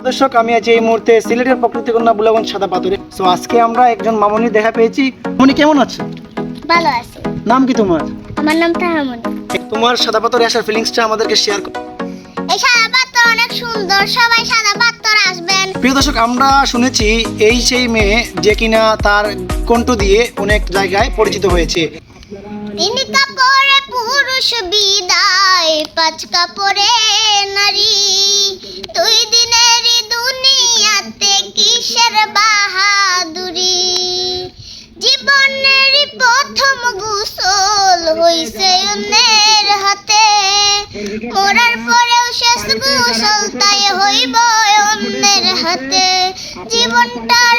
দর্শক, আমি আছি এই মুহূর্তে সিলেটের প্রকৃতি কন্যা বুলাগঞ্জ সাদা পাথরে। সো আজকে আমরা একজন মামনির দেখা পেয়েছি। মামনি কেমন আছো? ভালো আছি। নাম কি তোমার? আমার নাম তাহামনি। তোমার সাদা পাথরে আসার ফিলিংসটা আমাদেরকে শেয়ার করো। এই সাদা পাথর অনেক সুন্দর, সবাই সাদা পাথর আসবেন। প্রিয় দর্শক, আমরা শুনেছি এই সেই মেয়ে যে কিনা তার কণ্ঠ দিয়ে অনেক জায়গায় পরিচিত হয়েছে। তিন কাপড়ে পুরুষ বিদায়, পাঁচ কাপড়ে নারী। দুই দিনেরই দুনিয়াতে কিসের বাহাদুরি। জীবনেরই প্রথম গোসল হইছে অন্যের হাতে। মরার পরেও শেষ গোসল তাই হইব অন্যের হাতে। জীবনটার